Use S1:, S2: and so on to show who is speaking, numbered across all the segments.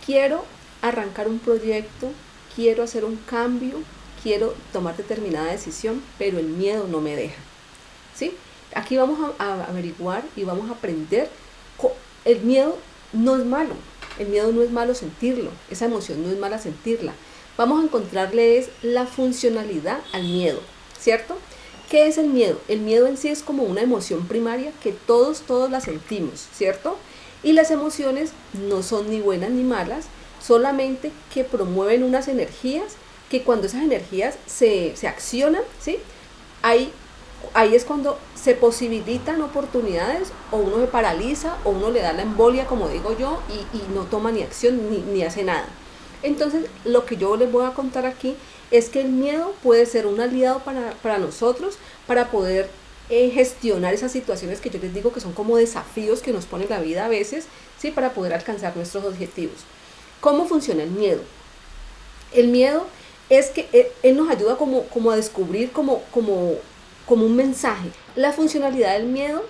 S1: quiero arrancar un proyecto, quiero hacer un cambio, quiero tomar determinada decisión, pero el miedo no me deja. ¿Sí? Aquí vamos a averiguar y vamos a aprender. El miedo no es malo, el miedo no es malo sentirlo, esa emoción no es mala sentirla. Vamos a encontrarle es la funcionalidad al miedo, ¿cierto? ¿Qué es el miedo? El miedo en sí es como una emoción primaria que todos la sentimos, ¿cierto? Y las emociones no son ni buenas ni malas, solamente que promueven unas energías que cuando esas energías se accionan, ¿sí? Hay ahí es cuando se posibilitan oportunidades o uno se paraliza o uno le da la embolia, como digo yo, y no toma ni acción ni hace nada. Entonces, lo que yo les voy a contar aquí es que el miedo puede ser un aliado para nosotros, para poder gestionar esas situaciones que yo les digo que son como desafíos que nos pone la vida a veces, ¿sí? Para poder alcanzar nuestros objetivos. ¿Cómo funciona el miedo? El miedo es que él nos ayuda como a descubrir como un mensaje. La funcionalidad del miedo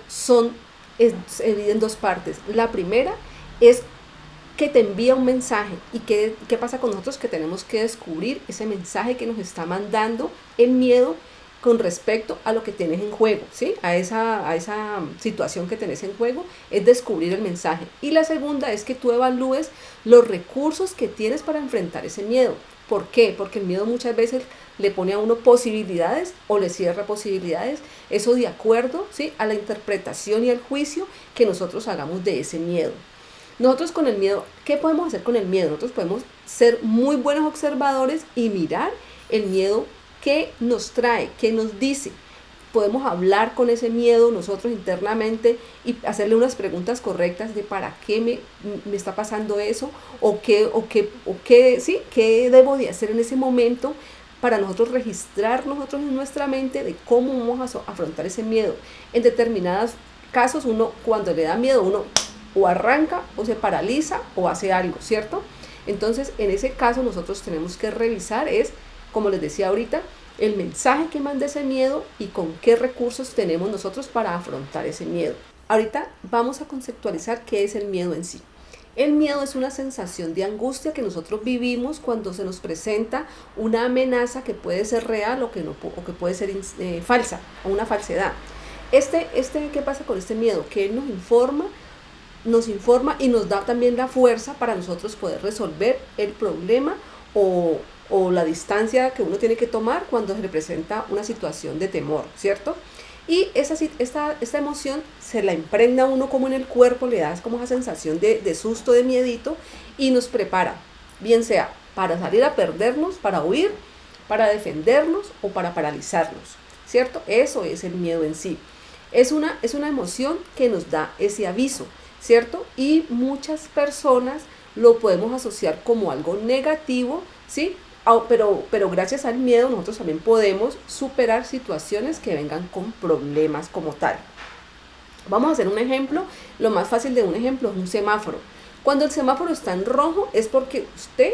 S1: es en dos partes. La primera es que te envía un mensaje. ¿Y qué pasa con nosotros? Que tenemos que descubrir ese mensaje que nos está mandando el miedo con respecto a lo que tienes en juego, ¿sí? A esa situación que tenés en juego, es descubrir el mensaje. Y la segunda es que tú evalúes los recursos que tienes para enfrentar ese miedo. ¿Por qué? Porque el miedo muchas veces le pone a uno posibilidades o le cierra posibilidades, eso de acuerdo, ¿sí? A la interpretación y al juicio que nosotros hagamos de ese miedo. Nosotros con el miedo, ¿qué podemos hacer con el miedo? Nosotros podemos ser muy buenos observadores y mirar el miedo que nos trae, que nos dice. Podemos hablar con ese miedo nosotros internamente y hacerle unas preguntas correctas de para qué me está pasando eso sí, qué debo de hacer en ese momento para nosotros registrar nosotros en nuestra mente de cómo vamos a afrontar ese miedo. En determinados casos uno cuando le da miedo uno o arranca o se paraliza o hace algo, ¿cierto? Entonces en ese caso nosotros tenemos que revisar es, como les decía ahorita, el mensaje que manda ese miedo y con qué recursos tenemos nosotros para afrontar ese miedo. Ahorita vamos a conceptualizar qué es el miedo en sí. El miedo es una sensación de angustia que nosotros vivimos cuando se nos presenta una amenaza que puede ser real o que puede ser falsa o una falsedad. ¿Qué pasa con este miedo? Que él nos informa y nos da también la fuerza para nosotros poder resolver el problema o la distancia que uno tiene que tomar cuando se le presenta una situación de temor, ¿cierto? Y esta emoción se la impregna a uno como en el cuerpo, le da como esa sensación de susto, de miedito y nos prepara, bien sea para salir a perdernos, para huir, para defendernos o para paralizarnos, ¿cierto? Eso es el miedo en sí. Es una emoción que nos da ese aviso, ¿cierto? Y muchas personas lo podemos asociar como algo negativo, ¿sí? Pero gracias al miedo nosotros también podemos superar situaciones que vengan con problemas como tal. Vamos a hacer un ejemplo. Lo más fácil de un ejemplo es un semáforo. Cuando el semáforo está en rojo es porque usted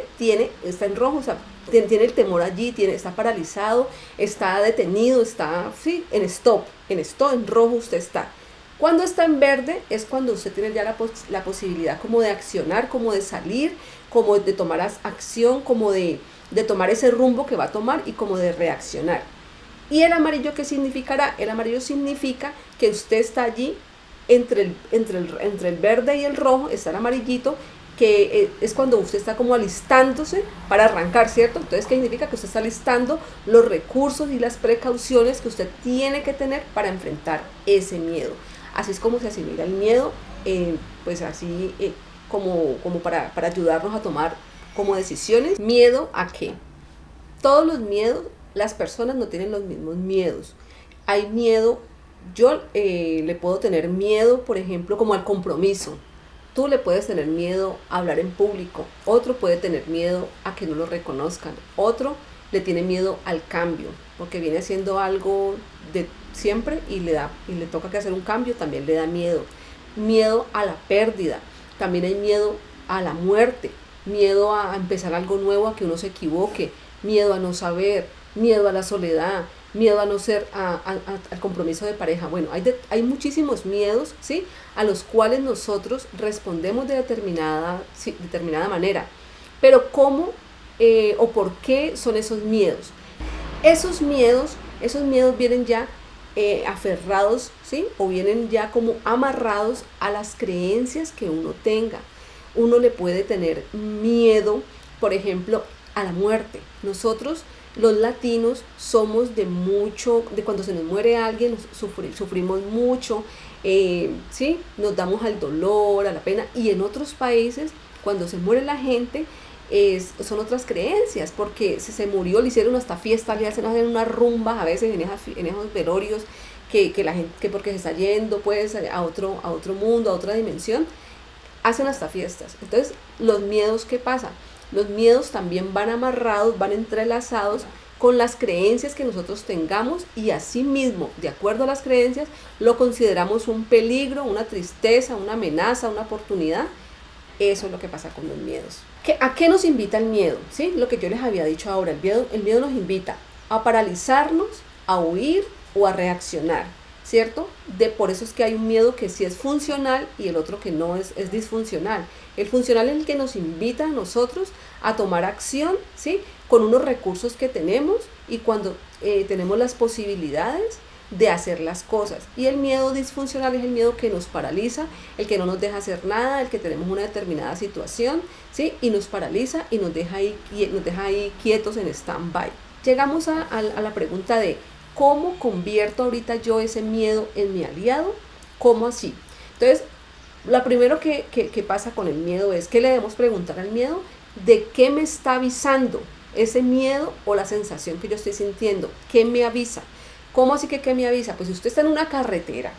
S1: está en rojo, o sea, tiene el temor allí, está paralizado, está detenido, está sí, en rojo usted está. Cuando está en verde es cuando usted tiene ya la posibilidad como de accionar, como de salir, como de tomar acción, como de tomar ese rumbo que va a tomar y como de reaccionar. ¿Y el amarillo qué significará? El amarillo significa que usted está allí entre el verde y el rojo, está el amarillito, que es cuando usted está como alistándose para arrancar, ¿cierto? Entonces, ¿qué significa? Que usted está listando los recursos y las precauciones que usted tiene que tener para enfrentar ese miedo. Así es como se asimila el miedo, pues así como para ayudarnos a tomar como decisiones. ¿Miedo a qué? Todos los miedos, las personas no tienen los mismos miedos. Hay miedo, yo le puedo tener miedo, por ejemplo, como al compromiso. Tú le puedes tener miedo a hablar en público, otro puede tener miedo a que no lo reconozcan, otro le tiene miedo al cambio, porque viene haciendo algo de siempre y le toca que hacer un cambio, también le da miedo. Miedo a la pérdida, también hay miedo a la muerte, miedo a empezar algo nuevo, a que uno se equivoque, miedo a no saber, miedo a la soledad, miedo a no ser al compromiso de pareja. Bueno, hay muchísimos miedos, ¿sí? A los cuales nosotros respondemos de determinada manera. Pero ¿cómo o por qué son esos miedos? Esos miedos vienen ya aferrados, ¿sí? O vienen ya como amarrados a las creencias que uno tenga. Uno le puede tener miedo, por ejemplo, a la muerte. Nosotros, los latinos, somos de cuando se nos muere alguien, sufrimos mucho, ¿sí? Nos damos al dolor, a la pena, y en otros países, cuando se muere la gente, son otras creencias, porque si se murió le hicieron hasta fiesta, le hacen unas rumbas a veces en esos velorios, que la gente, que porque se está yendo pues a otro mundo, a otra dimensión, hacen hasta fiestas. Entonces, los miedos, ¿qué pasa? Los miedos también van amarrados, van entrelazados con las creencias que nosotros tengamos, y así mismo, de acuerdo a las creencias, lo consideramos un peligro, una tristeza, una amenaza, una oportunidad. Eso es lo que pasa con los miedos. ¿A qué nos invita el miedo? ¿Sí? Lo que yo les había dicho ahora, el miedo nos invita a paralizarnos, a huir o a reaccionar, ¿cierto? Por eso es que hay un miedo que sí es funcional y el otro que no es disfuncional. El funcional es el que nos invita a nosotros a tomar acción, ¿sí? Con unos recursos que tenemos y cuando tenemos las posibilidades de hacer las cosas. Y el miedo disfuncional es el miedo que nos paraliza, el que no nos deja hacer nada, el que tenemos una determinada situación, ¿sí? Y nos paraliza y nos deja ahí quietos en stand-by. Llegamos a la pregunta de ¿cómo convierto ahorita yo ese miedo en mi aliado? ¿Cómo así? Entonces, lo primero que pasa con el miedo es que le debemos preguntar al miedo de qué me está avisando ese miedo o la sensación que yo estoy sintiendo. ¿Qué me avisa? ¿Cómo así que qué me avisa? Pues si usted está en una carretera,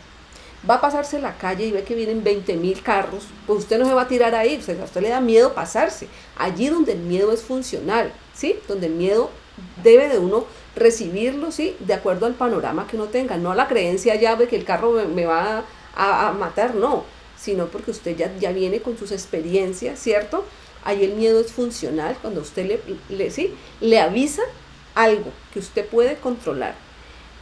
S1: va a pasarse la calle y ve que vienen 20.000 carros, pues usted no se va a tirar ahí, o sea, a usted le da miedo pasarse. Allí donde el miedo es funcional, ¿sí? Donde el miedo debe de uno recibirlo, ¿sí? De acuerdo al panorama que uno tenga, no a la creencia ya de que el carro me va a matar, no, sino porque usted ya viene con sus experiencias, ¿cierto? Ahí el miedo es funcional, cuando usted le avisa algo que usted puede controlar.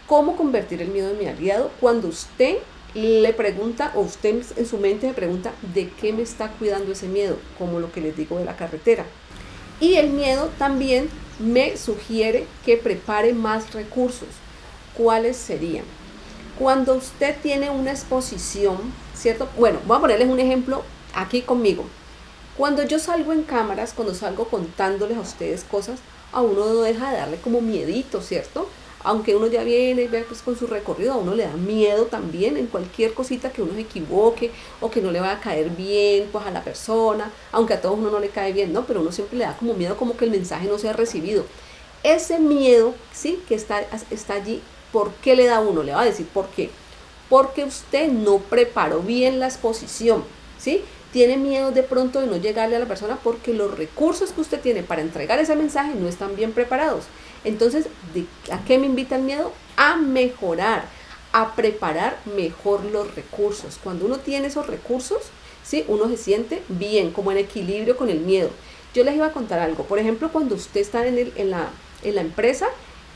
S1: ¿Cómo convertir el miedo en mi aliado? Cuando usted le pregunta, o usted en su mente se pregunta, ¿de qué me está cuidando ese miedo? Como lo que les digo de la carretera. Y el miedo también me sugiere que prepare más recursos. ¿Cuáles serían? Cuando usted tiene una exposición, ¿cierto? Bueno, voy a ponerles un ejemplo aquí conmigo. Cuando yo salgo en cámaras, cuando salgo contándoles a ustedes cosas, a uno no deja de darle como miedito, ¿cierto? Aunque uno ya viene pues, con su recorrido, a uno le da miedo también en cualquier cosita que uno se equivoque o que no le vaya a caer bien pues a la persona, aunque a todos uno no le cae bien, ¿no? Pero uno siempre le da como miedo, como que el mensaje no sea recibido. Ese miedo, ¿sí? Que está allí, ¿por qué le da uno? Le va a decir por qué. Porque usted no preparó bien la exposición, ¿sí? Tiene miedo de pronto de no llegarle a la persona porque los recursos que usted tiene para entregar ese mensaje no están bien preparados. Entonces, ¿a qué me invita el miedo? A mejorar, a preparar mejor los recursos. Cuando uno tiene esos recursos, ¿sí? Uno se siente bien, como en equilibrio con el miedo. Yo les iba a contar algo. Por ejemplo, cuando usted está en la empresa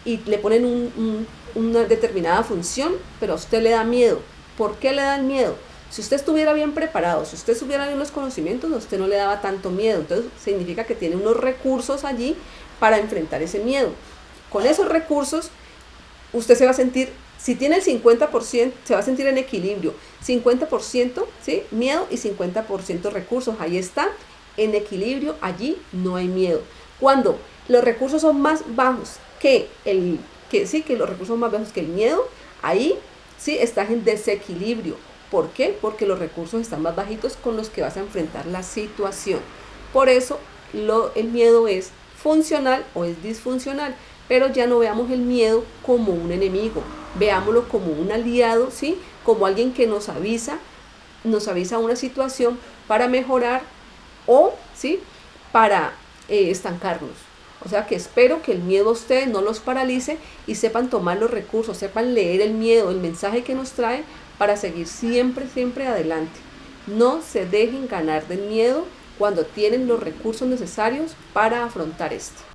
S1: y le ponen una determinada función, pero a usted le da miedo. ¿Por qué le da el miedo? Si usted estuviera bien preparado, si usted tuviera bien los conocimientos, a usted no le daba tanto miedo. Entonces, significa que tiene unos recursos allí para enfrentar ese miedo. Con esos recursos, usted se va a sentir, si tiene el 50%, se va a sentir en equilibrio. 50%, ¿sí? Miedo y 50% recursos. Ahí está, en equilibrio, allí no hay miedo. Cuando los recursos son más bajos que los recursos son más bajos que el miedo, ahí sí estás en desequilibrio. ¿Por qué? Porque los recursos están más bajitos con los que vas a enfrentar la situación. Por eso el miedo es funcional o es disfuncional, pero ya no veamos el miedo como un enemigo, veámoslo como un aliado, ¿sí? Como alguien que nos avisa una situación para mejorar o, ¿sí? Para estancarnos. O sea que espero que el miedo a ustedes no los paralice y sepan tomar los recursos, sepan leer el miedo, el mensaje que nos trae para seguir siempre, siempre adelante. No se dejen ganar del miedo cuando tienen los recursos necesarios para afrontar esto.